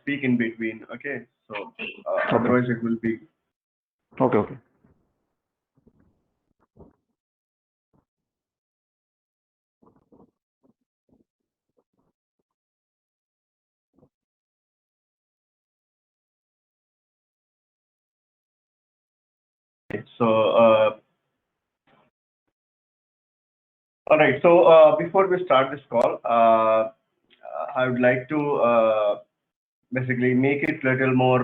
speak in between. Okay, so otherwise it will be. Okay. So all right. So before we start this call, I would like to basically make it little more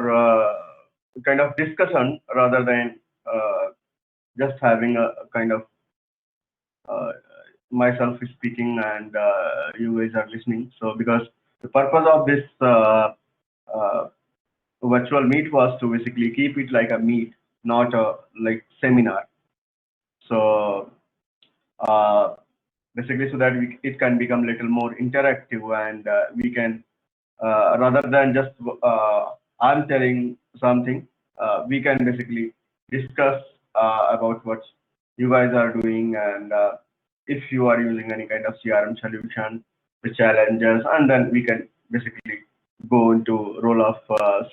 kind of discussion rather than just having a kind of uh, myself speaking and you guys are listening. So because the purpose of this uh, virtual meet was to basically keep it like a meet, not a like seminar. So uh, basically so that it can become little more interactive and we can rather than just I'm telling something, we can basically discuss about what you guys are doing and if you are using any kind of CRM solution, the challenges, and then we can basically go into role of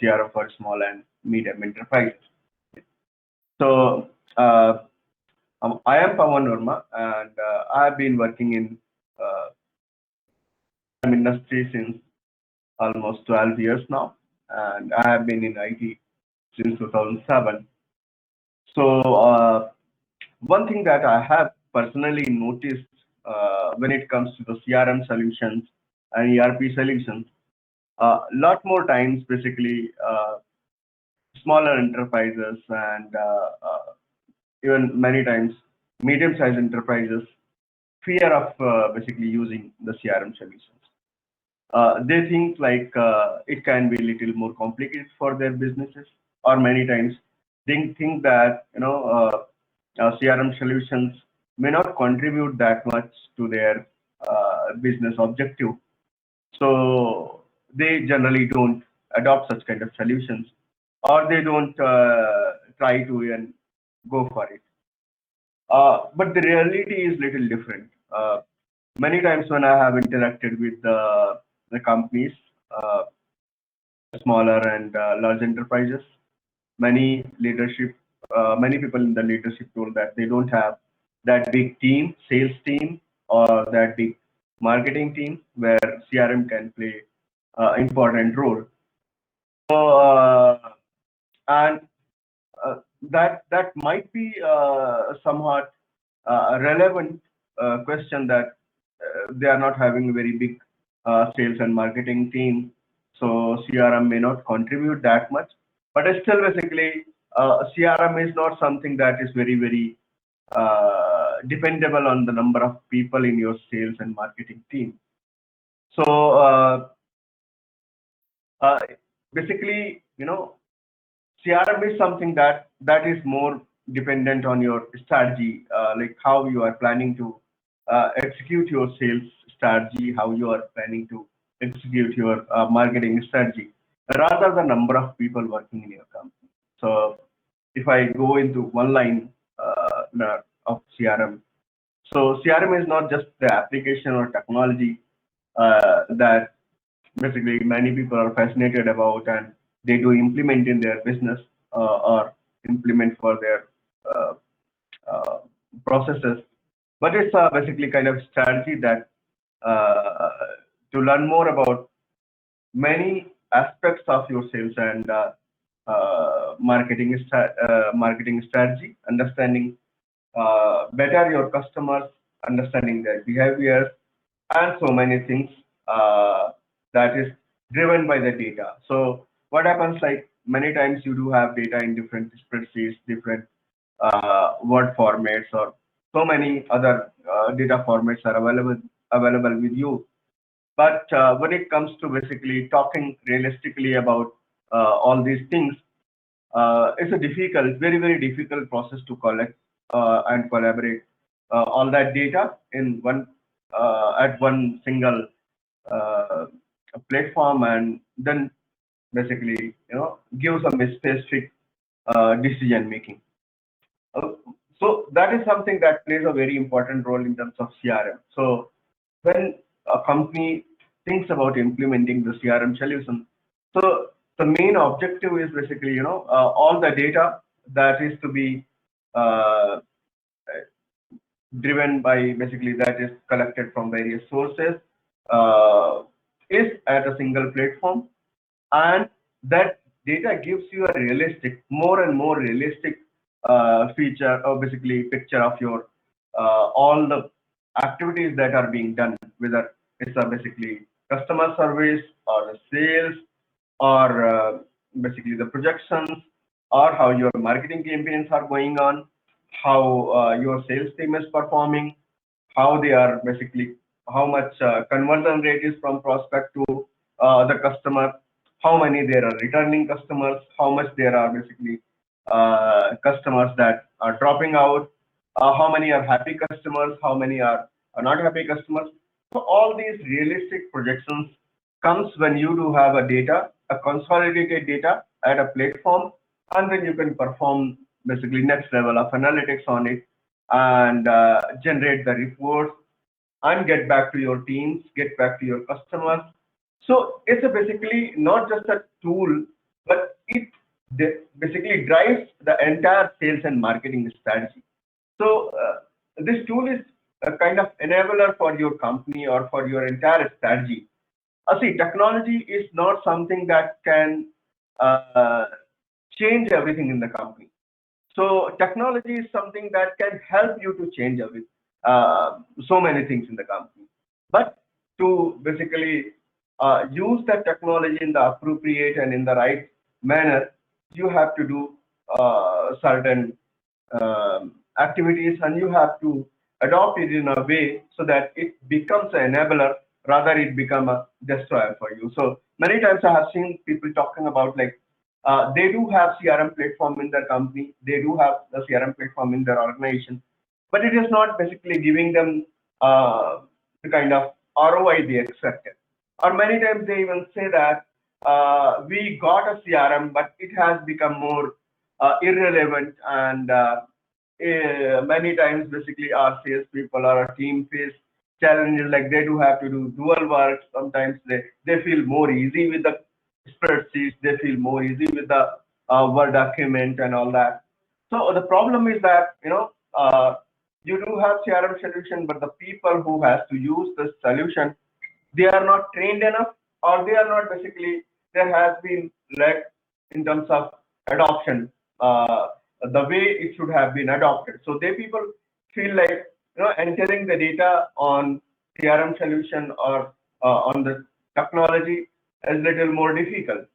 CRM for small and medium enterprises. So I am Pawan Verma, and I have been working in uh, industry since almost 12 years now, and I have been in IT since 2007. So one thing that I have personally noticed when it comes to the CRM solutions and ERP solutions, a lot more times basically smaller enterprises and even many times medium-sized enterprises fear of basically using the CRM solutions. They think like it can be a little more complicated for their businesses, or many times they think that CRM solutions may not contribute that much to their business objective. So they generally don't adopt such kind of solutions, or they don't try to even go for it. But the reality is little different. Many times when I have interacted with the companies, uh, smaller and large enterprises, many people in the leadership told that they don't have that big team, sales team, or that big marketing team where CRM can play important role. So, and that might be somewhat relevant question that they are not having a very big sales and marketing team, so CRM may not contribute that much. But still, basically, CRM is not something that is very dependable on the number of people in your sales and marketing team. So uh, basically, CRM is something that is more dependent on your strategy, like how you are planning to execute your sales strategy, how you are planning to execute your marketing strategy, rather the number of people working in your company. So if I go into one line of CRM, so CRM is not just the application or technology that basically many people are fascinated about and they do implement in their business or implement for their uh, uh, processes. But it's basically kind of strategy that uh, to learn more about many aspects of your sales and marketing strategy, understanding better your customers, understanding their behaviors, and so many things uh, that is driven by the data. So what happens, like many times you do have data in different spreadsheets, different word formats, or so many other data formats are available with you. But when it comes to basically talking realistically about all these things, it's a difficult, very difficult process to collect and collaborate all that data in one at one single uh, platform, and then basically give some specific decision making. Uh, so that is something that plays a very important role in terms of CRM. So when a company thinks about implementing the CRM solution, So the main objective is basically, all the data that is to be uh, driven by basically that is collected from various sources uh, is at a single platform, and that data gives you a realistic, more and more realistic feature or basically picture of your all the activities that are being done, whether it's a basically customer service or the sales or basically the projections or how your marketing campaigns are going on, how your sales team is performing, how they are basically, how much conversion rate is from prospect to the customer, how many there are returning customers, how much there are basically customers that are dropping out, how many are happy customers, how many are not happy customers. So all these realistic projections comes when you do have a data, a consolidated data at a platform, and then you can perform basically next level of analytics on it and generate the reports and get back to your teams, get back to your customers. So it's a basically not just a tool, but it basically drives the entire sales and marketing strategy. So this tool is a kind of enabler for your company or for your entire strategy. See, technology is not something that can uh, change everything in the company. So technology is something that can help you to change so many things in the company. But to basically use that technology in the appropriate and in the right manner, you have to do certain activities, and you have to adopt it in a way so that it becomes an enabler rather it become a destroyer for you. So many times I have seen people talking about like they do have CRM platform in their company, they do have the CRM platform in their organization, but it is not basically giving them the kind of ROI they expected. Or many times they even say that we got a CRM, but it has become more irrelevant, and many times basically our salespeople or our team face challenges like they do have to do dual work. Sometimes they feel more easy with the spreadsheets, they feel more easy with the Word document and all that. So the problem is that, you do have CRM solution, but the people who has to use the solution, they are not trained enough, or they are not basically, there has been lack in terms of adoption, the way it should have been adopted. So they people feel like, entering the data on CRM solution or on the technology is little more difficult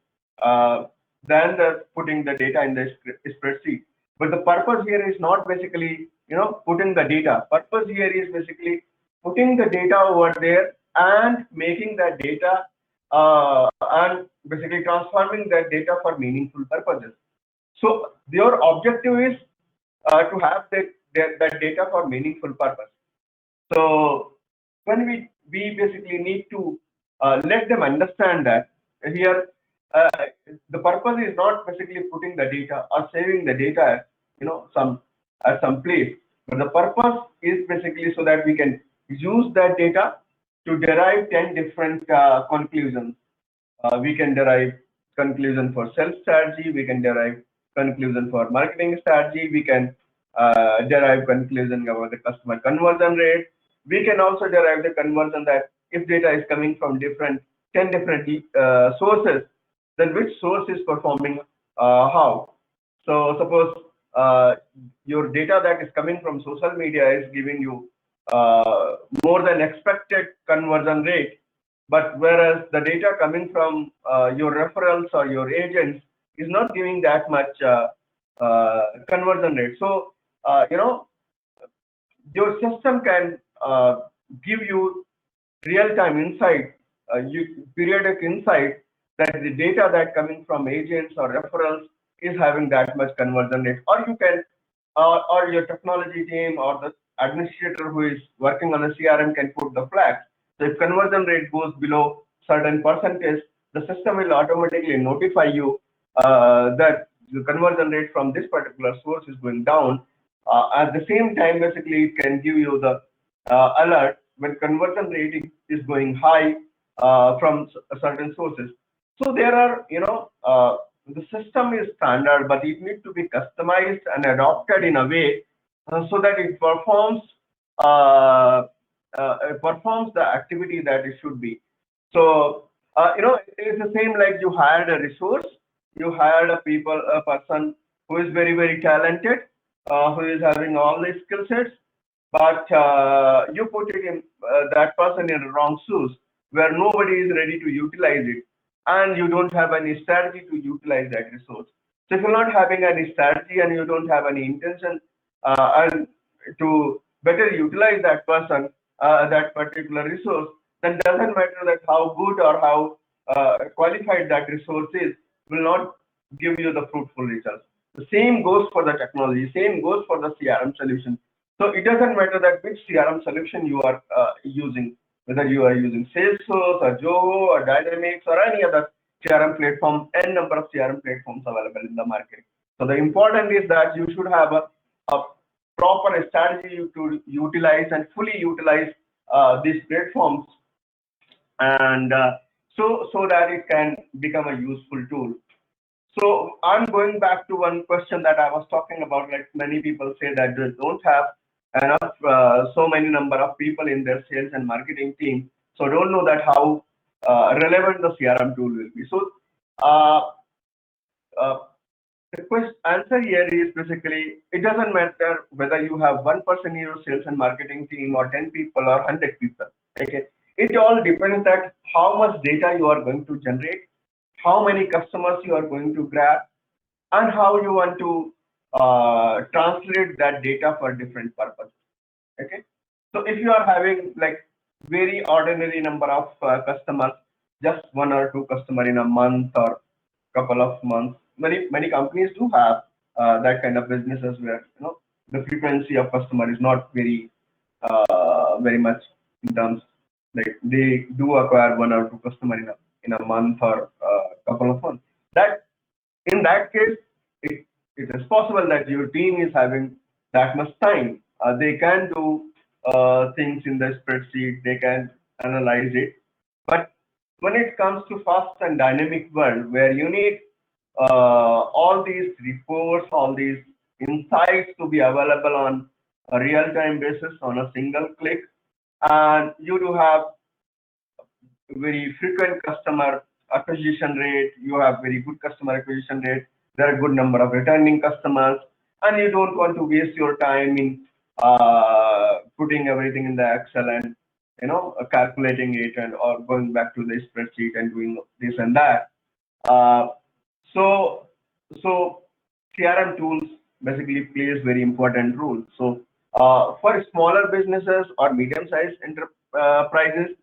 than the putting the data in the spreadsheet. But the purpose here is not basically, putting the data. Purpose here is basically putting the data over there and making that data and basically transforming that data for meaningful purposes. So your objective is to have that data for meaningful purpose. So when we basically need to let them understand that here uh, the purpose is not basically putting the data or saving the data at, some at some place, but the purpose is basically so that we can use that data to derive 10 different conclusions. We can derive conclusion for sales strategy, we can derive conclusion for marketing strategy, we can derive conclusion about the customer conversion rate. We can also derive the conversion that if data is coming from 10 different sources, then which source is performing how. So suppose your data that is coming from social media is giving you more than expected conversion rate, but whereas the data coming from your referrals or your agents is not giving that much conversion rate. So, your system can give you real-time insight, periodic insight that the data that coming from agents or referrals is having that much conversion rate, or you can, or your technology team or the administrator who is working on a CRM can put the flag. So if conversion rate goes below certain percentage, the system will automatically notify you that the conversion rate from this particular source is going down. At the same time, basically, it can give you the alert when conversion rate is going high from certain sources. So there are, the system is standard, but it needs to be customized and adopted in a way so that uh, performs the activity that it should be. So it's the same like you hired a resource, you hired a person who is very very talented, who is having all the skill sets, but you put it in that person in the wrong shoes where nobody is ready to utilize it, and you don't have any strategy to utilize that resource. So if you're not having any strategy and you don't have any intention and to better utilize that person, that particular resource, then doesn't matter that how good or how qualified that resource is, will not give you the fruitful results. The same goes for the technology, same goes for the CRM solution. So it doesn't matter that which CRM solution you are using, whether you are using Salesforce or Zoho or Dynamics or any other CRM platform, n number of CRM platforms available in the market. So the important is that you should have a proper strategy to utilize and fully utilize these platforms, and so that it can become a useful tool. So I'm going back to one question that I was talking about. Like many people say that they don't have enough, so many number of people in their sales and marketing team, so don't know that how relevant the CRM tool will be. So uh, uh, the answer here is basically it doesn't matter whether you have one person in your sales and marketing team or 10 people or 100 people. Okay, it all depends that how much data you are going to generate, how many customers you are going to grab, and how you want to translate that data for different purposes. Okay, so if you are having like very ordinary number of customers, just one or two customer in a month or couple of months, many companies do have that kind of businesses where the frequency of customer is not very much in terms, like they do acquire one or two customer in a month or couple of months. That in that case, it is possible that your team is having that much time. They can do things in the spreadsheet, they can analyze it. But when it comes to fast and dynamic world where you need all these reports, all these insights to be available on a real-time basis on a single click, and you do have very frequent customer acquisition rate, you have very good customer acquisition rate, there are a good number of returning customers, and you don't want to waste your time in putting everything in the Excel and calculating it and or going back to the spreadsheet and doing this and that. Uh, so so CRM tools basically plays very important role. So for smaller businesses or medium-sized enterprises,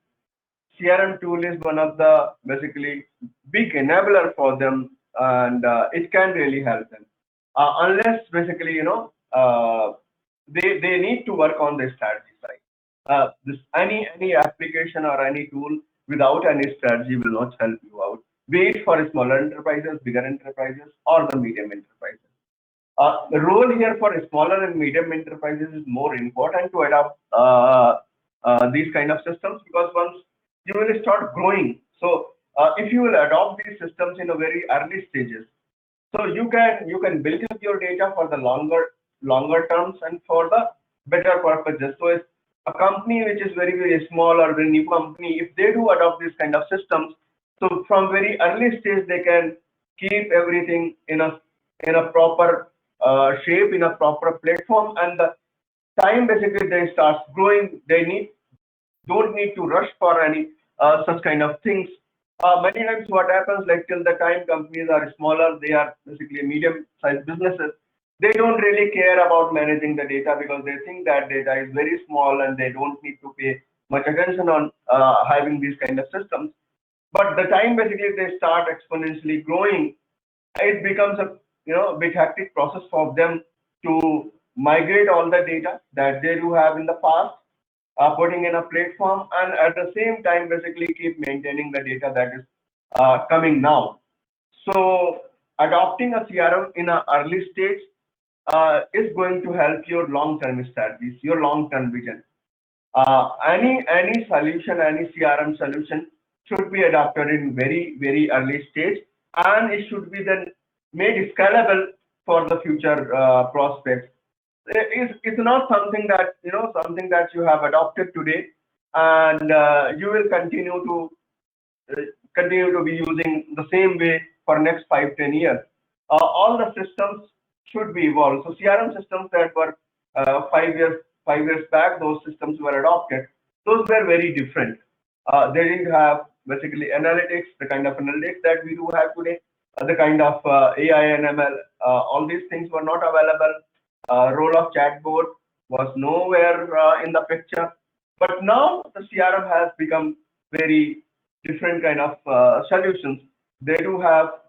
CRM tool is one of the basically big enabler for them, and it can really help them. Unless basically they need to work on the strategy side. This any application or any tool without any strategy will not help you out. Be it for smaller enterprises, bigger enterprises, or the medium enterprises. The role here for smaller and medium enterprises is more important to adopt these kind of systems, because once you will start growing, so if you will adopt these systems in a very early stages, so you can build up your data for the longer terms and for the better purposes. So if a company which is very very small or very new company, if they do adopt these kind of systems, so from very early stage they can keep everything in a proper shape, in a proper platform, and the time basically they start growing, they don't need to rush for any such kind of things. Many times what happens, like till the time companies are smaller, they are basically medium-sized businesses, they don't really care about managing the data because they think that data is very small and they don't need to pay much attention on having these kind of systems. But the time basically they start exponentially growing, it becomes a big hectic process for them to migrate all the data that they do have in the past, putting in a platform, and at the same time basically keep maintaining the data that is coming now. So adopting a CRM in an early stage is going to help your long-term strategies, your long-term vision. Any solution, any CRM solution should be adopted in very early stage, and it should be then made scalable for the future prospects. It's not something that something that you have adopted today, and you will continue to be using the same way for next 5-10 years. All the systems should be evolved. So CRM systems that were 5 years back, those systems were adopted. Those were very different. They didn't have basically analytics, the kind of analytics that we do have today, the kind of AI and ML. All these things were not available. Role of chatbot was nowhere in the picture. But now the CRM has become very different kind of solutions. They do have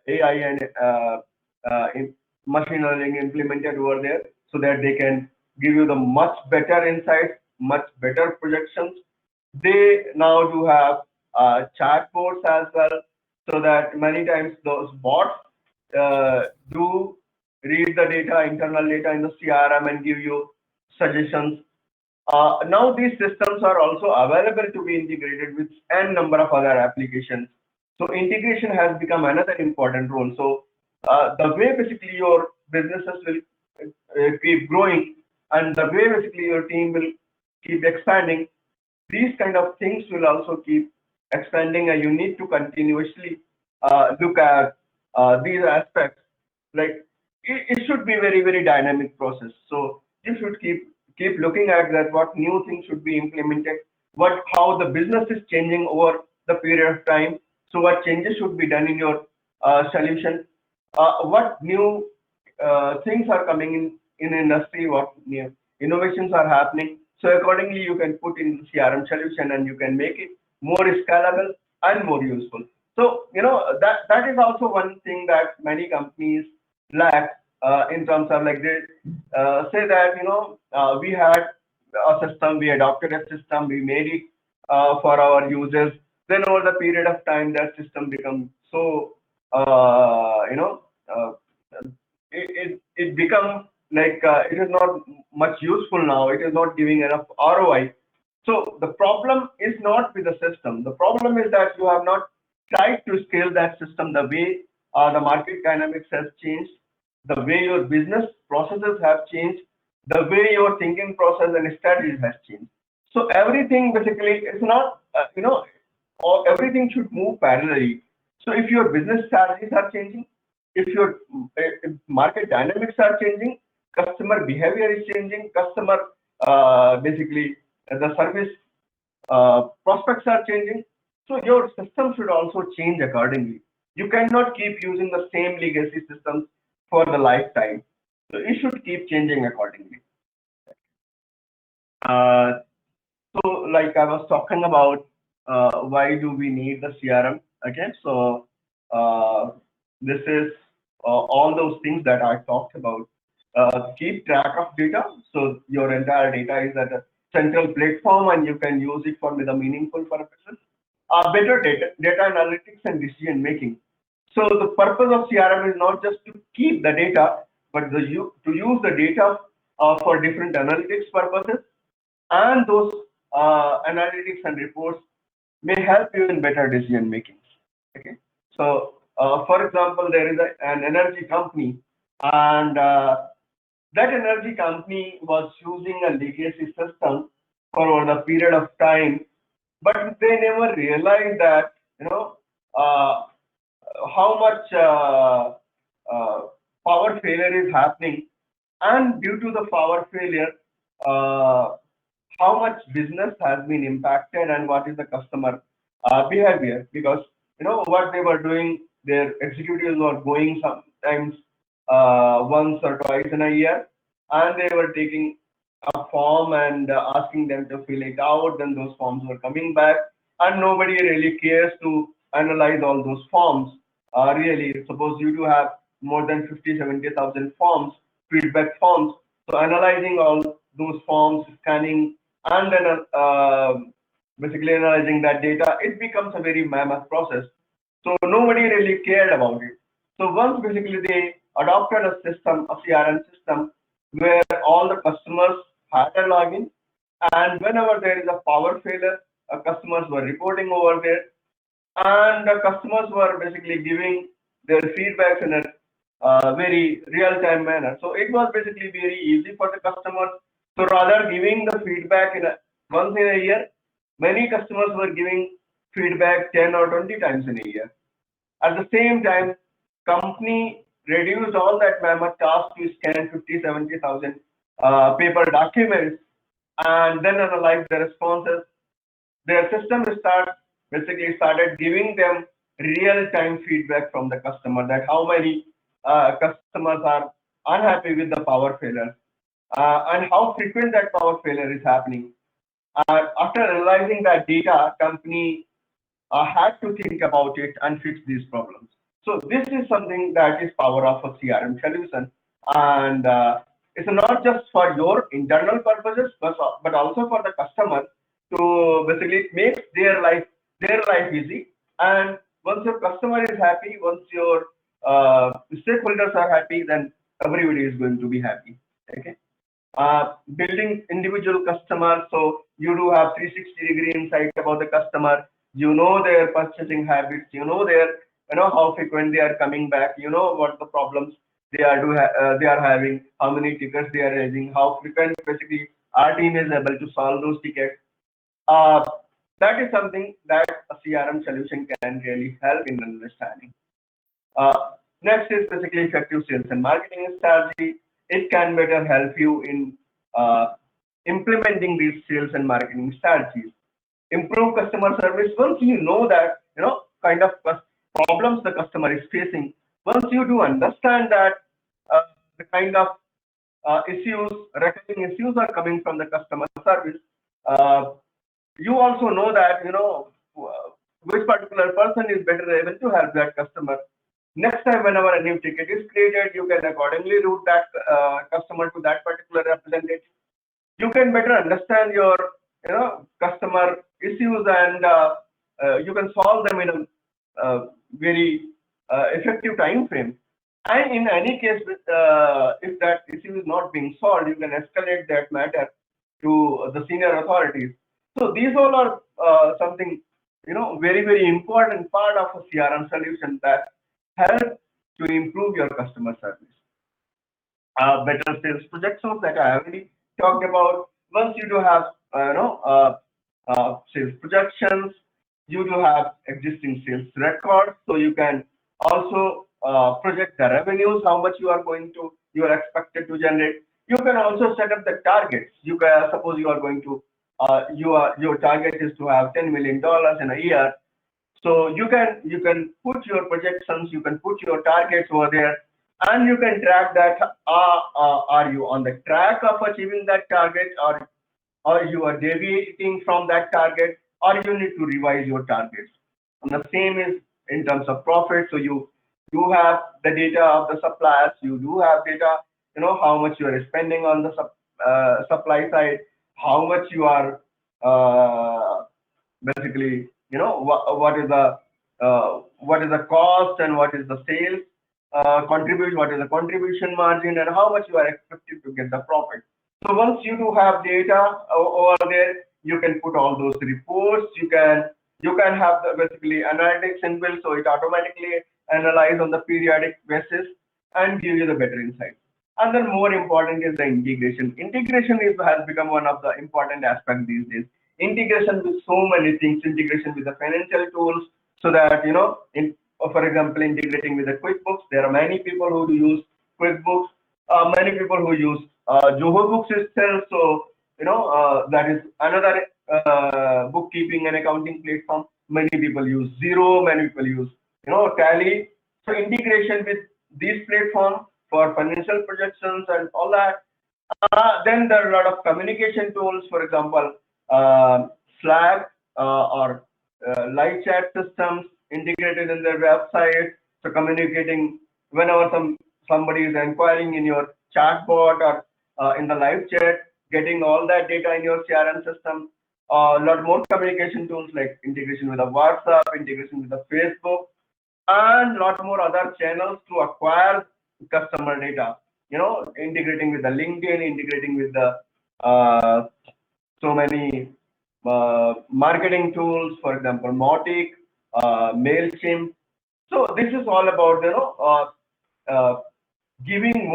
AI and machine learning implemented over there, so that they can give you the much better insights, much better projections. They now do have chatbots as well, so that many times those bots do read the data, internal data in the CRM, and give you suggestions. Now these systems are also available to be integrated with n number of other applications. So integration has become another important role. So the way basically your businesses will keep growing, and the way basically your team will keep expanding, these kind of things will also keep expanding, and you need to continuously look at these aspects. Like it should be very dynamic process. So you should keep looking at that, what new things should be implemented, how the business is changing over the period of time. So what changes should be done in your solution, what new things are coming in industry, what new innovations are happening. So accordingly, you can put in CRM solution, and you can make it more scalable and more useful. So that is also one thing that many companies lack, in terms of, like, they say that we had a system, we adopted a system, we made it for our users. Then over the period of time, that system becomes so it becomes like it is not much useful now. It is not giving enough ROI. So the problem is not with the system. The problem is that you have not tried to scale that system the way the market dynamics has changed, the way your business processes have changed, the way your thinking process and strategies has changed. So everything basically is not, or everything should move parallelly. So if your business strategies are changing, if your market dynamics are changing, customer behavior is changing, customer basically the service prospects are changing, so your system should also change accordingly. You cannot keep using the same legacy systems for the lifetime. So it should keep changing accordingly. So like I was talking about, why do we need the CRM? Okay, so this is all those things that I talked about. Keep track of data. So your entire data is at a central platform, and you can use it for the meaningful purposes. Better data analytics and decision making. So the purpose of CRM is not just to keep the data, but to use the data for different analytics purposes, and those analytics and reports may help you in better decision making. Okay, so for example, there is an energy company, and that energy company was using a legacy system for over the period of time, but they never realized that how much power failure is happening, and due to the power failure, how much business has been impacted, and what is the customer behavior. Because what they were doing, their executives were going sometimes once or twice in a year, and they were taking a form and asking them to fill it out. Then those forms were coming back, and nobody really cares to analyze all those forms. Really, suppose you do have more than 50-70,000 forms, feedback forms. So analyzing all those forms, scanning, and then basically analyzing that data, it becomes a very mammoth process. So nobody really cared about it. So once basically they adopted a system, a CRM system, where all the customers had a login, and whenever there is a power failure, customers were reporting over there, and the customers were basically giving their feedbacks in a very real-time manner. So it was basically very easy for the customers. So rather giving the feedback once in a year, many customers were giving feedback 10 or 20 times in a year. At the same time, company reduced all that mammoth task to scan 50, 70,000 paper documents and then analyze the responses. Their system started giving them real-time feedback from the customer that how many customers are unhappy with the power failure and how frequent that power failure is happening. After analyzing that data, company had to think about it and fix these problems. So this is something that is power of a CRM solution, and it's not just for your internal purposes, but also for the customer to basically make their life easy. And once your customer is happy, once your stakeholders are happy, then everybody is going to be happy. Okay. Building individual customers, so you do have 360-degree insight about the customer. You know their purchasing habits. You know how frequent they are coming back. You know what the problems they are having, how many tickets they are raising, how frequent basically our team is able to solve those tickets. Uh, that is something that a CRM solution can really help in understanding. Uh, Next is basically effective sales and marketing strategy. It can better help you in implementing these sales and marketing strategies. Improve customer service. Once you know that, kind of problems the customer is facing, once you do understand that the kind of recurring issues are coming from the customer service, uh, you also know that, which particular person is better able to help that customer. Next time, whenever a new ticket is created, you can accordingly route that customer to that particular representative. You can better understand your customer issues, and you can solve them in a very effective time frame. And in any case, if that issue is not being solved, you can escalate that matter to the senior authorities. So these all are something, very, very important part of a CRM solution that help to improve your customer service. Better sales projections that I already talked about. Once you do have, sales projections, you do have existing sales records, so you can also project the revenues, how much you are expected to generate. You can also set up the targets. You can suppose you are going to, your target is to have $10 million in a year. So you can put your projections, you can put your targets over there, and you can track that. Are you on the track of achieving that target, or you are deviating from that target, or you need to revise your targets? And the same is in terms of profit. So you have the data of the suppliers. You do have data. How much you are spending on the supply side, how much you are basically, what is the cost and what is the sales contribution, what is the contribution margin, and how much you are expected to get the profit. So once you do have data over there, you can put all those reports. You can have the basically analytics inbuilt, so it automatically analyze on the periodic basis and give you the better insight. And then more important is the integration. Integration has become one of the important aspects these days. Integration with so many things, integration with the financial tools, so that for example, integrating with the QuickBooks. There are many people who do use QuickBooks, many people who use Zoho Books itself. So that is another bookkeeping and accounting platform. Many people use Xero, many people use Tally. So integration with these platforms for financial projections and all that. Then there are a lot of communication tools, for example, Slack or live chat systems integrated in their website. So communicating whenever somebody is inquiring in your chatbot or in the live chat, getting all that data in your CRM system. A lot more communication tools like integration with the WhatsApp, integration with the Facebook, and lot more other channels to acquire customer data. Integrating with the LinkedIn, integrating with the so many marketing tools, for example, Mautic, Mailchimp. So this is all about giving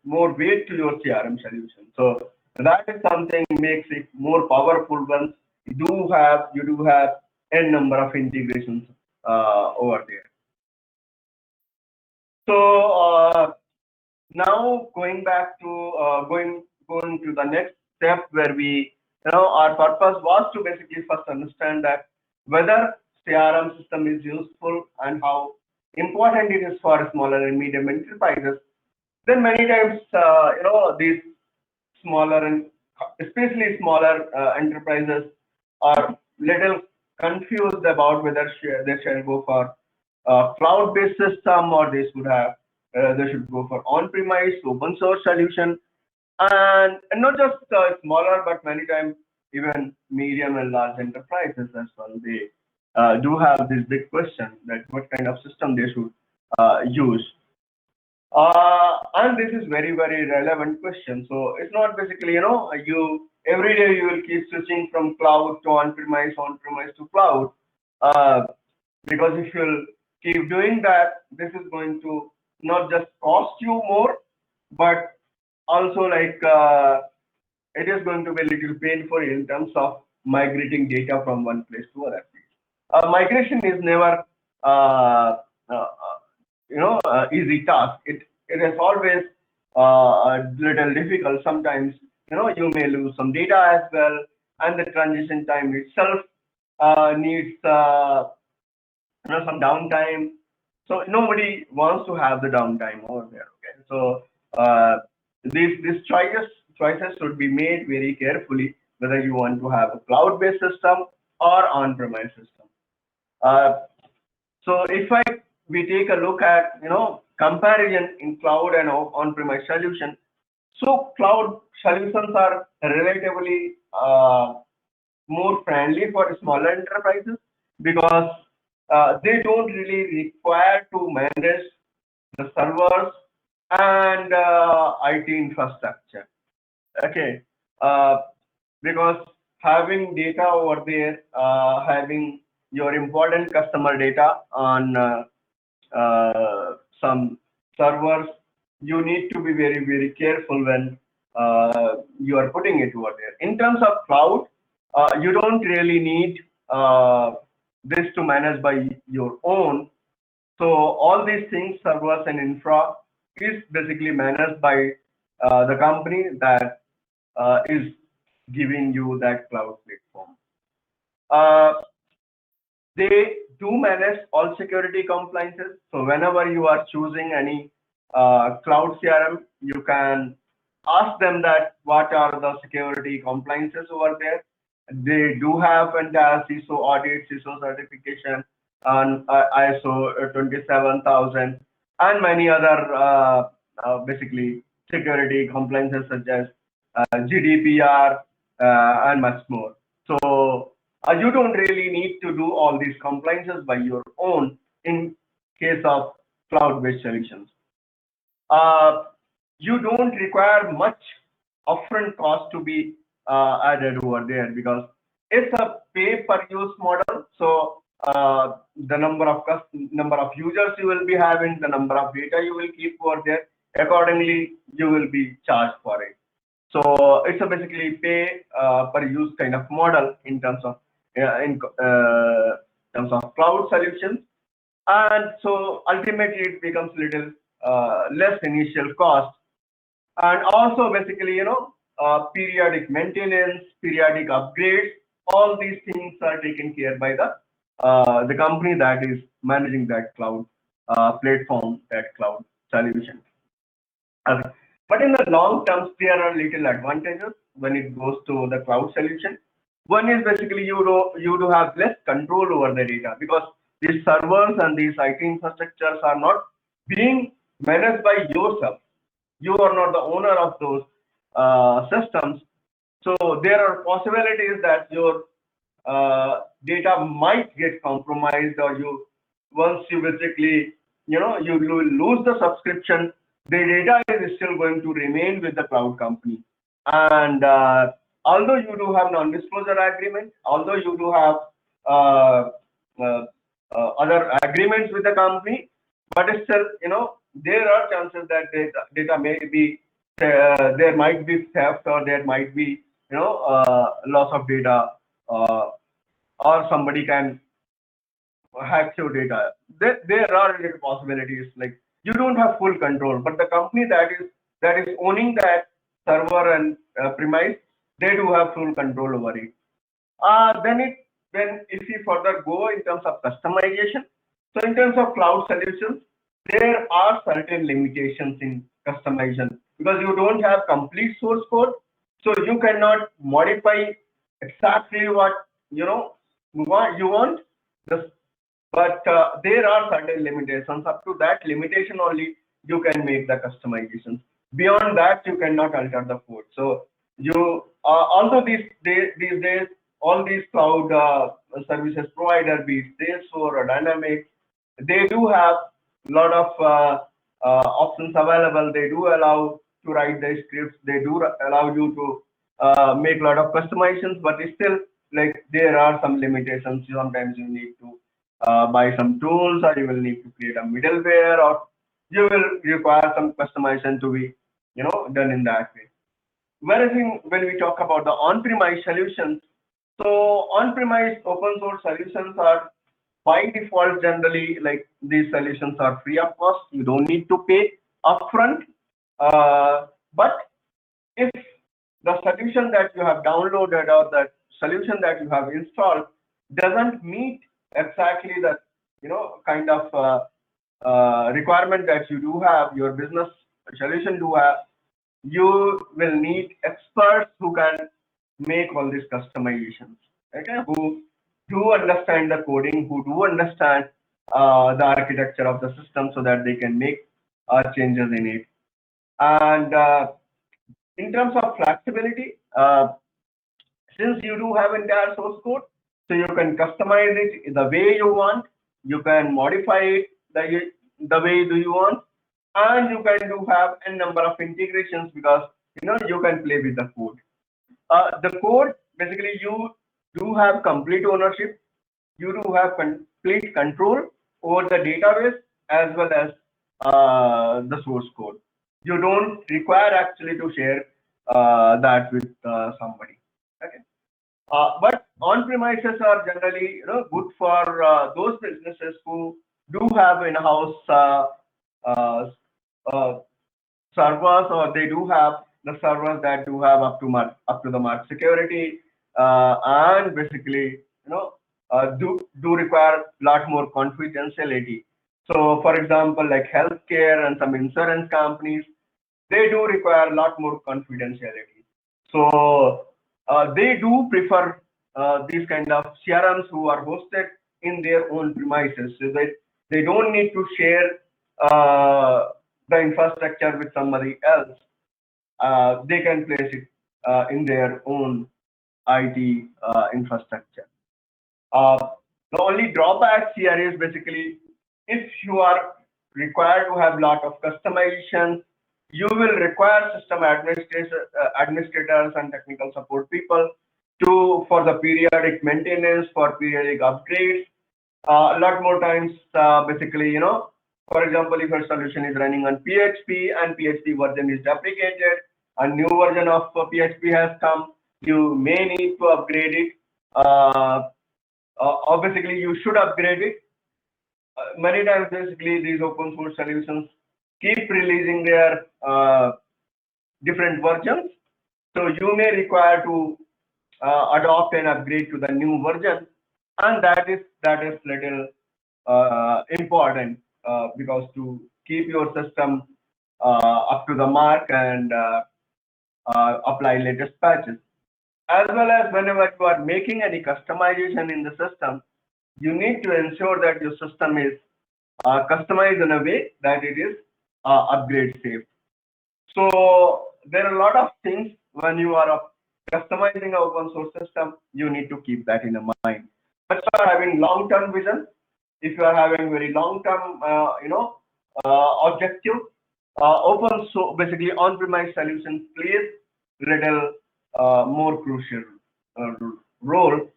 more weight to your CRM solution. So that is something makes it more powerful once you do have n number of integrations over there. So now going back to going to the next step where our purpose was to basically first understand that whether CRM system is useful and how important it is for smaller and medium enterprises. Then many times these smaller and especially smaller enterprises are little confused about whether they shall go for a cloud-based system or they should go for on-premise open source solution, and not just smaller but many times even medium and large enterprises as well. They do have this big question that what kind of system they should use. And this is very relevant question. So it's not basically you every day you will keep switching from cloud to on-premise to cloud, because if you'll keep doing that, this is going to not just cost you more, but also it is going to be a little painful in terms of migrating data from one place to other place. Migration is never easy task. It is always a little difficult. Sometimes you may lose some data as well, and the transition time itself needs some downtime. So nobody wants to have the downtime over there. Okay, so these choices should be made very carefully whether you want to have a cloud-based system or on-premise system. So if we take a look at comparison in cloud and on-premise solution, so cloud solutions are relatively more friendly for smaller enterprises because they don't really require to manage the servers and IT infrastructure. Okay, because having data over there, having your important customer data on some servers, you need to be very careful when you are putting it over there. In terms of cloud, you don't really need this to manage by your own. So all these things, servers and infra, is basically managed by the company that is giving you that cloud platform. They do manage all security compliances. So whenever you are choosing any cloud CRM, you can ask them that what are the security compliances over there. They do have entire CISO audit, CISO certification, and ISO 27000, and many other basically security compliances such as GDPR and much more. So you don't really need to do all these compliances by your own in case of cloud-based solutions. You don't require much upfront cost to be added over there because it's a pay-per-use model. So the number of users you will be having, the number of data you will keep over there, accordingly you will be charged for it. So it's a basically pay per use kind of model in terms of cloud solutions, and so ultimately it becomes little less initial cost, and also basically periodic maintenance, periodic upgrades, all these things are taken care by the company that is managing that cloud platform, that cloud solution. Okay. But in the long term, there are little advantages when it goes to the cloud solution. One is basically you do have less control over the data because these servers and these IT infrastructures are not being managed by yourself. You are not the owner of those systems. So there are possibilities that your data might get compromised, or once you basically you will lose the subscription, the data is still going to remain with the cloud company, and although you do have non-disclosure agreement, although you do have uh, uh, other agreements with the company, but still, there are chances that data may be there might be theft, or there might be loss of data, uh, or somebody can hack your data. There are little possibilities, like you don't have full control, but the company that is owning that server and premise, they do have full control over it. Then if we further go in terms of customization, so in terms of cloud solutions, there are certain limitations in customization because you don't have complete source code, so you cannot modify exactly what you want. The but there are certain limitations. Up to that limitation only, you can make the customizations. Beyond that, you cannot alter the code. So although these days, all these cloud services provider, be it Salesforce or Dynamics, they do have a lot of options available. They do allow to write the scripts. They do allow you to make a lot of customizations, but still, like, there are some limitations. Sometimes you need to buy some tools, or you will need to create a middleware, or you will require some customization to be done in that way. Whereas when we talk about the on-premise solutions, so on-premise open source solutions are by default, generally, like, these solutions are free of cost. You don't need to pay upfront. But if the solution that you have downloaded, or the solution that you have installed, doesn't meet exactly the kind of requirement that you do have, your business solution do have, you will need experts who can make all these customizations, okay, who do understand the coding, who do understand the architecture of the system, so that they can make changes in it. And in terms of flexibility, since you do have entire source code, so you can customize it the way you want, you can modify it the way do you want, and you can do have a number of integrations, because you can play with the code. The code, basically, you do have complete ownership, you do have complete control over the database as well as the source code. You don't require actually to share that with somebody. Okay. But on-premises are generally, good for those businesses who do have in-house uh, uh, servers, or they do have the servers that do have up to the mark security, and basically, do require a lot more confidentiality. So, for example, like healthcare and some insurance companies, they do require a lot more confidentiality. So they do prefer these kind of CRMs who are hosted in their own premises, so that they don't need to share the infrastructure with somebody else. They can place it in their own IT infrastructure. Uh, the only drawback here is basically, if you are required to have lot of customization, you will require system administrators and technical support people for the periodic maintenance, for periodic upgrades. A lot more times, basically, for example, if your solution is running on PHP and PHP version is deprecated, a new version of PHP has come, you may need to upgrade it. Or basically, you should upgrade it. Many times, basically, these open source solutions keep releasing their different versions, so you may require to adopt and upgrade to the new version, and that is little important, because to keep your system up to the mark and apply latest patches. As well as whenever you are making any customization in the system, you need to ensure that your system is customized in a way that it is upgrade safe. So there are a lot of things when you are customizing an open source system, you need to keep that in mind. But if you are having long-term vision, if you are having very long-term, objective, open source, basically on-premise solutions plays little more crucial uh, role.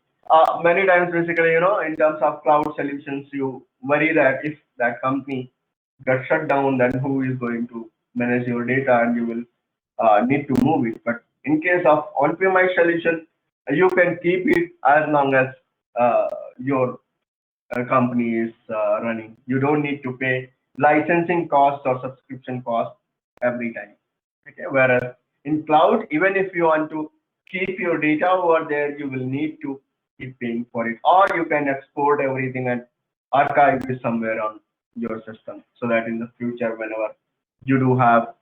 Many times, basically, in terms of cloud solutions, you worry that if that company gets shut down, then who is going to manage your data, and you will need to move it. But in case of on-premise solution, you can keep it as long as your company is running. You don't need to pay licensing costs or subscription costs every time. Okay. Whereas in cloud, even if you want to keep your data over there, you will need to keep paying for it, or you can export everything and archive it somewhere on your system, so that in the future, whenever you do have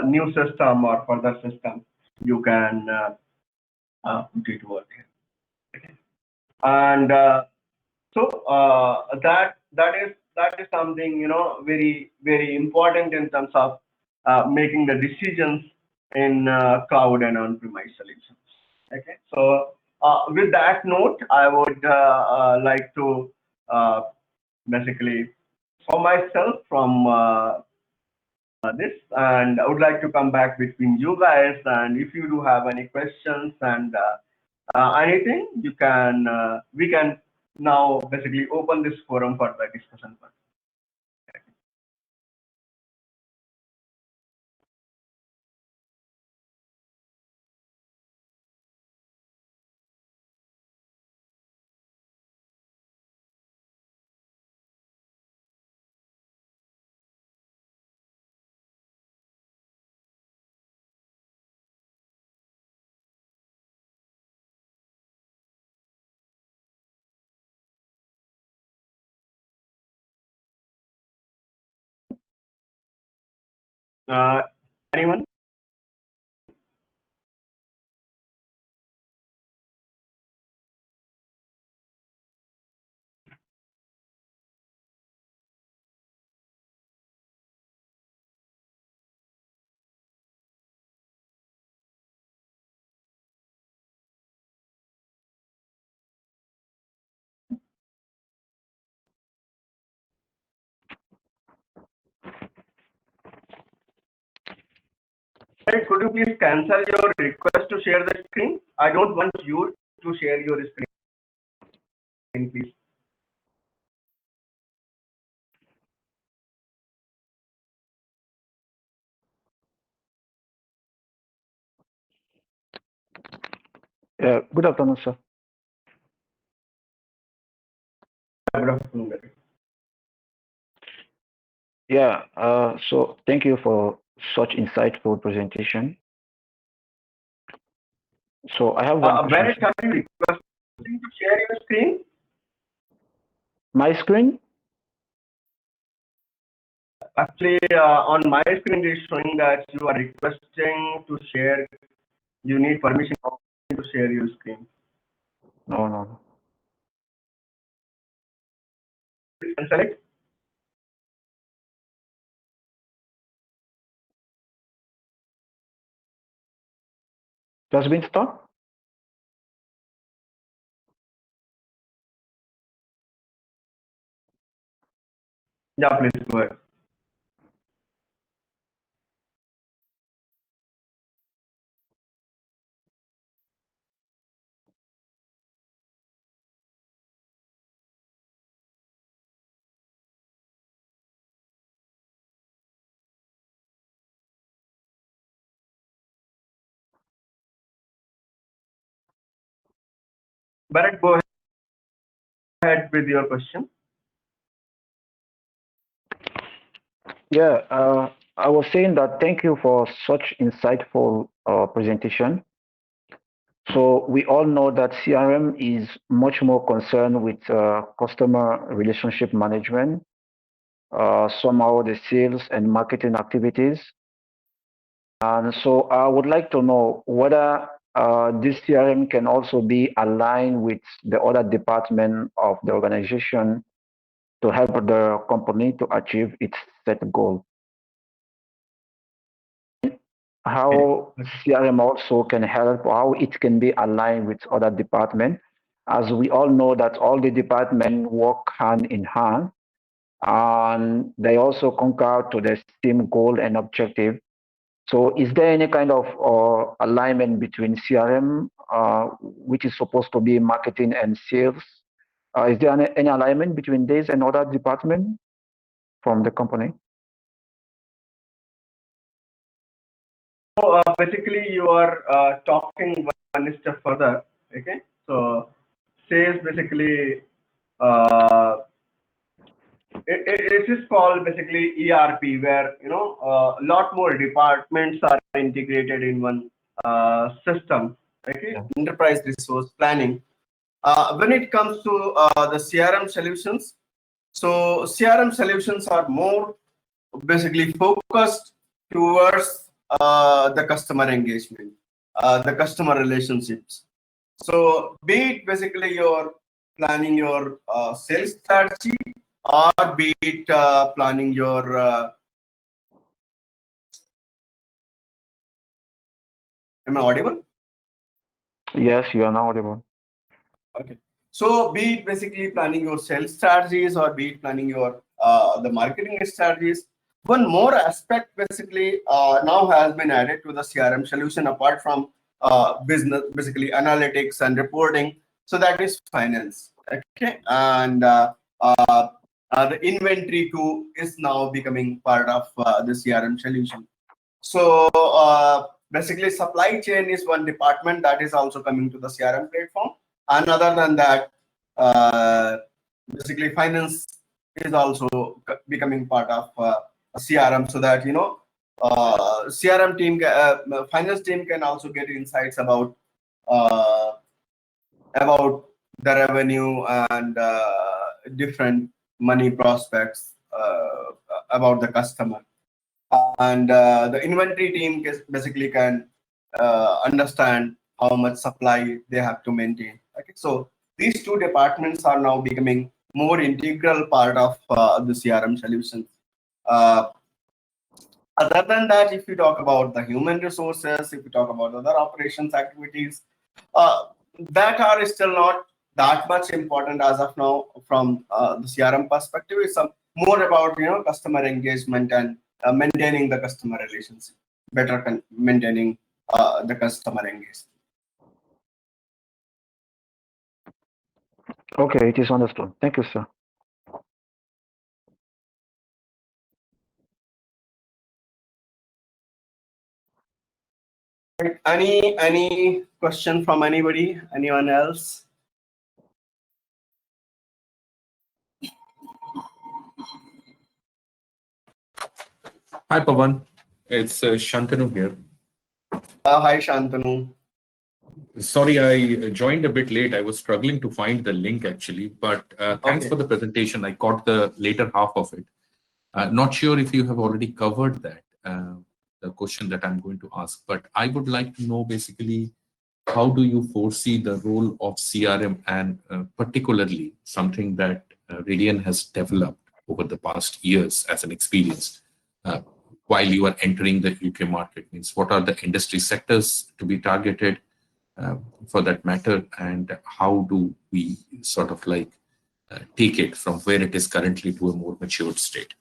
new system or further system, you can put it over there. Okay. And that is something, very important in terms of making the decisions in cloud and on-premise solutions. Okay, so with that note, I would like to basically for myself from this, and I would like to come back between you guys, and if you do have any questions and anything, you can we can now basically open this forum for the discussion. Uh, Anyone? Hey, could you please cancel your request to share the screen? I don't want you to share your screen, please. Good afternoon, sir. Good afternoon. Yeah, so thank you for such insightful presentation. So I have one Where question. are you requesting to share your screen? My screen? Actually, on my screen, it is showing that you are requesting to share. You need permission to share your screen. No, no, no. Please cancel it. Just been stopped? Yeah, please go ahead. Bharat, go ahead with your question. Yeah, I was saying that thank you for such insightful presentation. So we all know that CRM is much more concerned with customer relationship management, somehow the sales and marketing activities. And so I would like to know whether this CRM can also be aligned with the other department of the organization to help the company to achieve its set goal. How CRM also can help, how it can be aligned with other departments, as we all know that all the departments work hand in hand, and they also concur to the same goal and objective. So is there any kind of alignment between CRM, which is supposed to be marketing and sales? Is there any alignment between this and other departments from the company? So basically, you are talking one step further. Okay. So sales basically it is called basically ERP, where a lot more departments are integrated in one system. Okay, Yeah. enterprise resource planning. When it comes to the CRM solutions, so CRM solutions are more basically focused towards the customer engagement, the customer relationships. So be it basically you're planning your sales strategy, or be it planning your am I audible? Yes, you are now audible. Okay. So be it basically planning your sales strategies, or be it planning your the marketing strategies. One more aspect basically now has been added to the CRM solution apart from business, basically analytics and reporting. So that is finance. Okay, and the inventory too is now becoming part of the CRM solution. So basically, supply chain is one department that is also coming to the CRM platform. And other than that, basically finance is also becoming part of CRM, so that CRM team, finance team can also get insights about uh, the revenue and different money prospects about the customer. And the inventory team basically can understand how much supply they have to maintain. Okay, so these two departments are now becoming more integral part of the CRM solutions. Uh, Other than that, if you talk about the human resources, if you talk about other operations activities, that are still not that much important as of now from the CRM perspective. It's more about customer engagement and maintaining the customer relationship, better maintaining the customer engagement. Okay, it is understood. Thank you, sir. Any question from anybody? Anyone else? Hi, Pawan. It's Shantanu here. Hi, Shantanu. Sorry, I joined a bit late. I was struggling to find the link actually, but thanks Okay. for the presentation. I caught the later half of it. Not sure if you have already covered that, the question that I'm going to ask, but I would like to know basically, how do you foresee the role of CRM and particularly something that Radian has developed over the past years as an experience while you are entering the UK market? Means what are the industry sectors to be targeted for that matter, and how do we sort of like take it from where it is currently to a more matured state?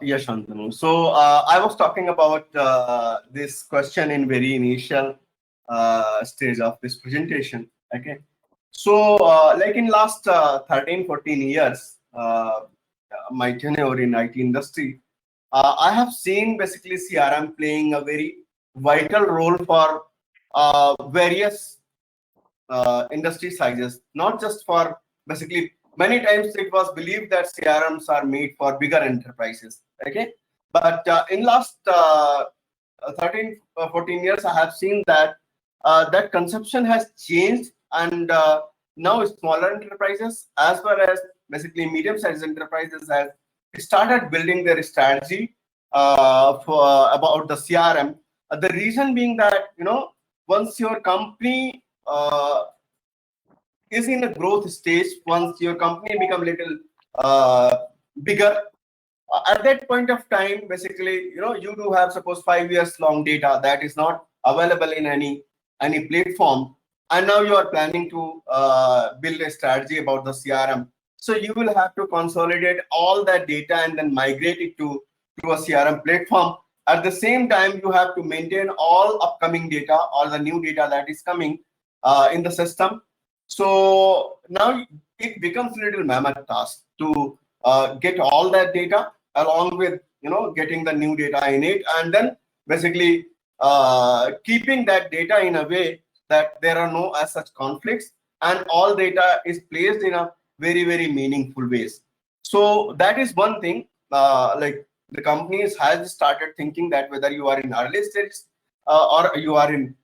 Yes, Shantanu. So I was talking about this question in very initial stage of this presentation. Okay. So like in last 13, 14 years, my tenure in IT industry, I have seen basically CRM playing a very vital role for various industry sizes, not just for basically many times it was believed that CRMs are made for bigger enterprises. Okay, but in last 13, 14 years, I have seen that that conception has changed, and now smaller enterprises as well as basically medium-sized enterprises have started building their strategy for about the CRM. The reason being that once your company is in a growth stage, once your company become little bigger, at that point of time, basically, you do have suppose 5 years long data that is not available in any platform, and now you are planning to build a strategy about the CRM. So you will have to consolidate all that data and then migrate it to a CRM platform. At the same time, you have to maintain all upcoming data, all the new data that is coming in the system. So now it becomes a little mammoth task to get all that data along with getting the new data in it, and then basically keeping that data in a way that there are no as such conflicts, and all data is placed in a very, very meaningful ways. So that is one thing. Like the companies has started thinking that whether you are in early stage or you are in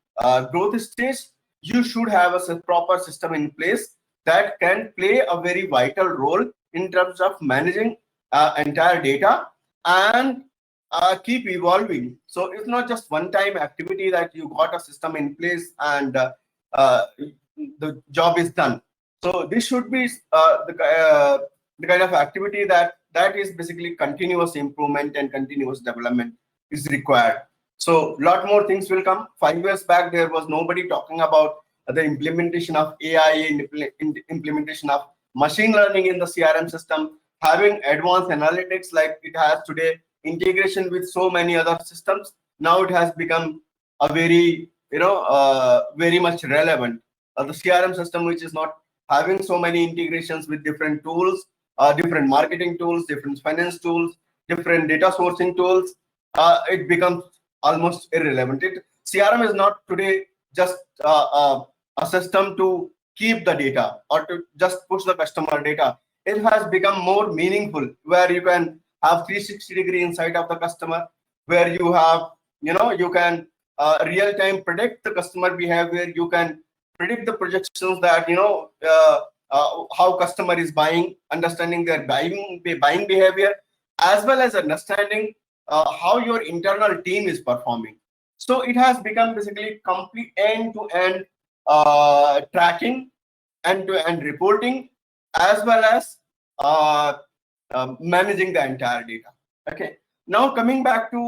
growth stage, you should have a proper system in place that can play a very vital role in terms of managing entire data and keep evolving. So it's not just one-time activity that you got a system in place and the job is done. So this should be the kind of activity that is basically continuous improvement and continuous development is required. So a lot more things will come. 5 years back, there was nobody talking about the implementation of AI and implementation of machine learning in the CRM system, having advanced analytics like it has today, integration with so many other systems. Now it has become a very, very much relevant. The CRM system, which is not having so many integrations with different tools, different marketing tools, different finance tools, different data sourcing tools, it becomes almost irrelevant. CRM is not today just a system to keep the data or to just push the customer data. It has become more meaningful, where you can have 360-degree insight of the customer, where you have, you can real-time predict the customer behavior. You can predict the projections that, how customer is buying, understanding their buying behavior, as well as understanding how your internal team is performing. So it has become basically complete end-to-end tracking, end-to-end reporting, as well as managing the entire data. Okay. Now coming back to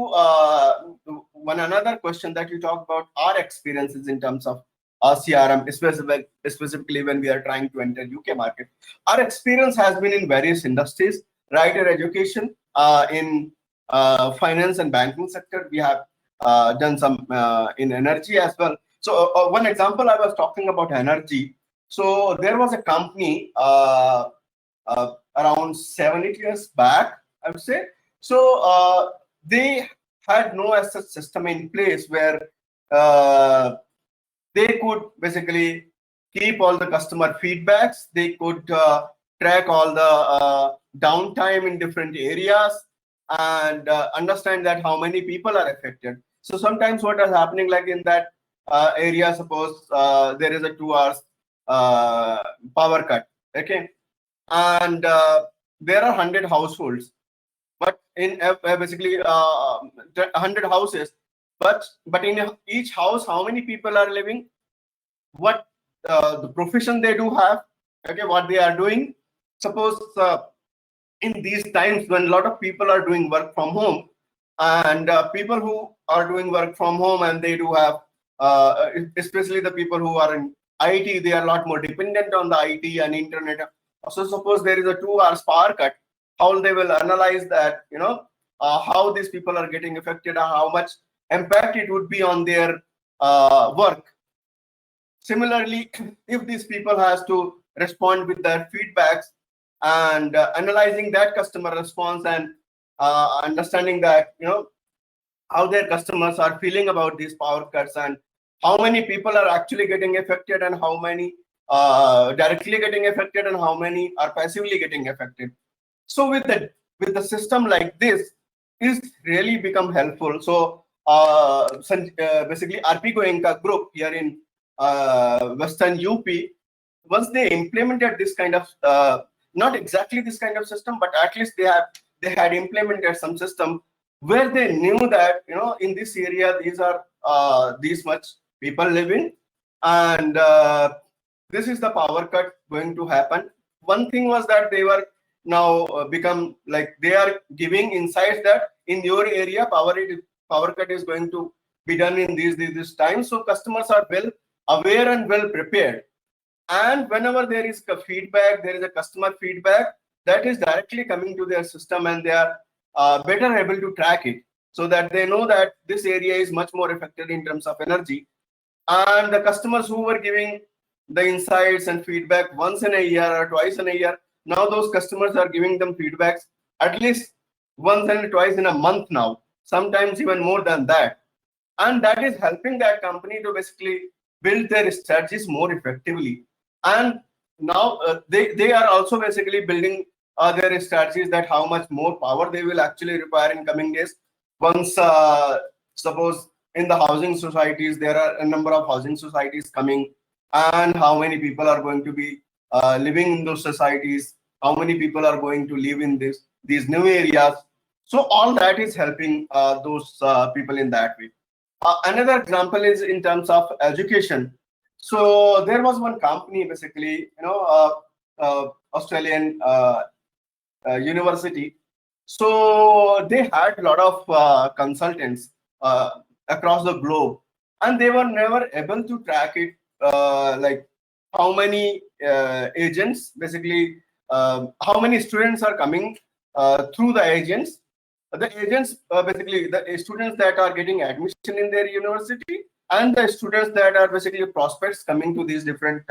one another question that you talked about, our experiences in terms of CRM, specifically when we are trying to enter UK market. Our experience has been in various industries, right? In education, in finance and banking sector. We have done some in energy as well. So one example, I was talking about energy. So there was a company around 7-8 years back, I would say. So they had no as such system in place where they could basically keep all the customer feedbacks. They could track all the downtime in different areas and understand that how many people are affected. So sometimes what is happening, like in that area, suppose there is a 2 hours power cut, okay, and there are 100 households, but in basically 100 houses, but in each house, how many people are living, what the profession they do have, okay, what they are doing. Suppose in these times when a lot of people are doing work from home, and people who are doing work from home and they do have, especially the people who are in IT, they are a lot more dependent on the IT and internet. So suppose there is a 2 hours power cut, how they will analyze that, how these people are getting affected, or how much impact it would be on their work. Similarly, if these people has to respond with their feedbacks and analyzing that customer response and understanding that, how their customers are feeling about these power cuts and how many people are actually getting affected and how many directly getting affected and how many are passively getting affected. So with the system like this, is really become helpful. So basically RP Goenka group here in Western UP, once they implemented this kind of not exactly this kind of system, but at least they had implemented some system where they knew that, in this area these are these much people living, and this is the power cut going to happen. One thing was that they were now become like they are giving insights that in your area power cut is going to be done in this time. So customers are well aware and well prepared. And whenever there is a feedback, there is a customer feedback that is directly coming to their system, and they are better able to track it. so that they know that this area is much more affected in terms of energy. And the customers who were giving the insights and feedback once in a year or twice in a year, now those customers are giving them feedbacks at least once and twice in a month now, sometimes even more than that. And that is helping that company to basically build their strategies more effectively. And now they are also basically building their strategies, that how much more power they will actually require in coming days. Once suppose in the housing societies, there are a number of housing societies coming, and how many people are going to be living in those societies, how many people are going to live in these new areas. So all that is helping those people in that way. Another example is in terms of education. So there was one company, basically, Australian university. So they had a lot of consultants across the globe, and they were never able to track it, like how many agents, basically, how many students are coming through the agents. The agents, basically, the students that are getting admission in their university, and the students that are basically prospects coming to these different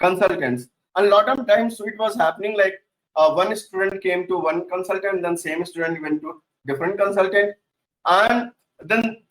consultants. And a lot of times it was happening like one student came to one consultant, then same student went to different consultant, and then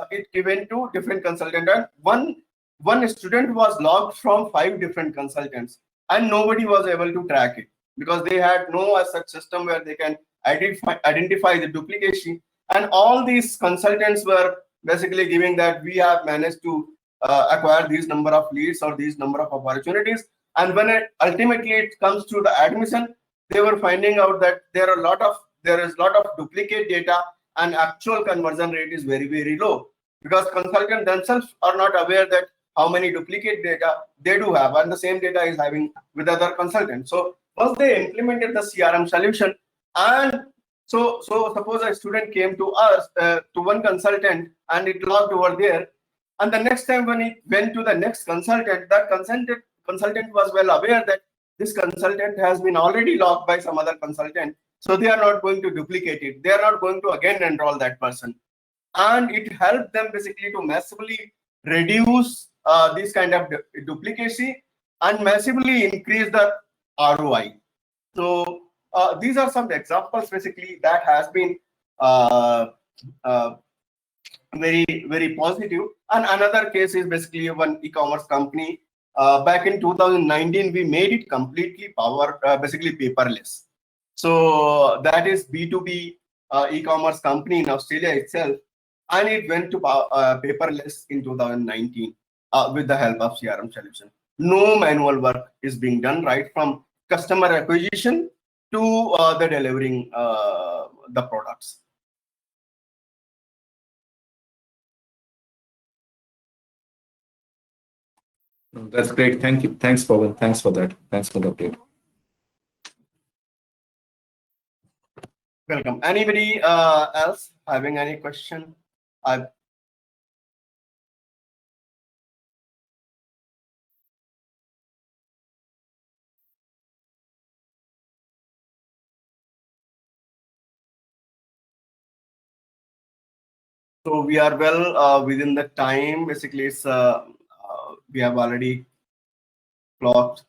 it went to different consultant. And one student was logged from 5 different consultants, and nobody was able to track it, because they had no such system where they can identify the duplication. And all these consultants were basically giving that we have managed to acquire these number of leads or these number of opportunities. And when ultimately it comes to the admission, they were finding out that there is a lot of duplicate data, and actual conversion rate is very, very low, because consultants themselves are not aware that how many duplicate data they do have, and the same data is having with other consultants. So once they implemented the CRM solution, and so suppose a student came to us, to one consultant, and it logged over there, and the next time when it went to the next consultant, that consultant was well aware that this consultant has been already logged by some other consultant, so they are not going to duplicate it. They are not going to again enroll that person. And it helped them basically to massively reduce this kind of duplicacy and massively increase the ROI. So these are some examples basically that has been very, very positive. And another case is basically one e-commerce company. Back in 2019, we made it completely basically paperless. So that is B2B e-commerce company in Australia itself, and it went to paperless in 2019 with the help of CRM solution. No manual work is being done, right from customer acquisition to the delivering the products. That's great. Thank you. Thanks, Pawan. Thanks for that. Thanks for the update. Welcome. Anybody else having any question? So we are well within the time. Basically, it's we have already clocked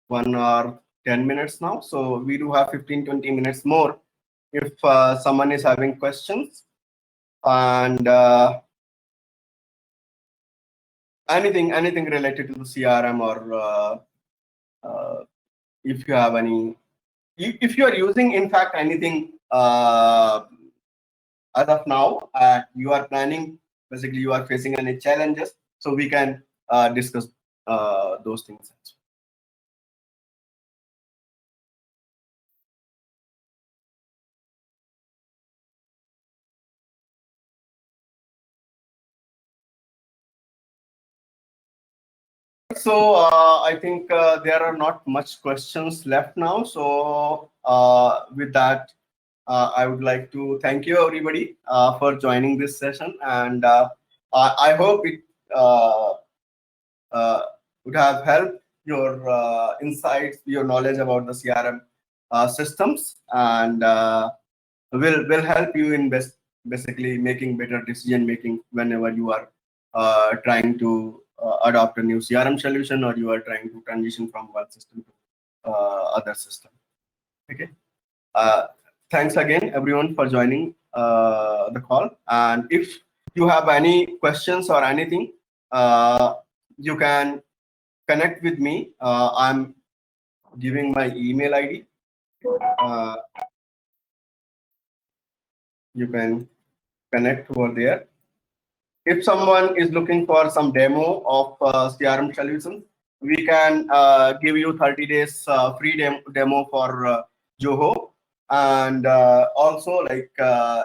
1 hour 10 minutes now. So we do have 15-20 minutes more if someone is having questions, and anything related to the CRM, or if you have any, if you are using in fact anything as of now, you are planning, basically you are facing any challenges, so we can discuss those things. So I think there are not much questions left now. So with that, I would like to thank you everybody for joining this session, and I hope it would have helped your insights, your knowledge about the CRM systems, and will help you in basically making better decision making whenever you are trying to adopt a new CRM solution, or you are trying to transition from one system to other system. Okay. Thanks again, everyone, for joining the call. And if you have any questions or anything, you can connect with me. I'm giving my email ID. You can connect over there. If someone is looking for some demo of CRM solutions, we can give you 30 days free demo for Zoho. And also, like,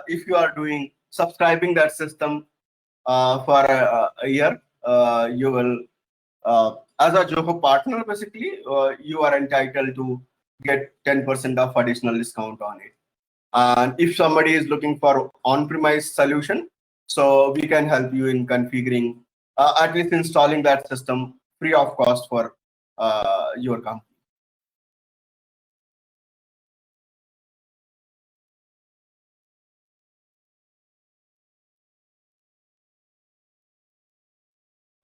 if you are doing subscribing that system for a year, you will, as a Zoho partner, basically, you are entitled to get 10% of additional discount on it. And if somebody is looking for on-premise solution, so we can help you in configuring, at least installing that system free of cost for your company.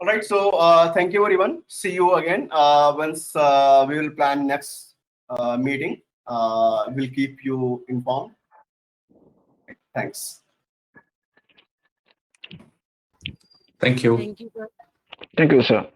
All right, so thank you, everyone. See you again once we will plan next meeting. We'll keep you informed. Thanks. Thank you. Thank you, sir. Thank you, sir.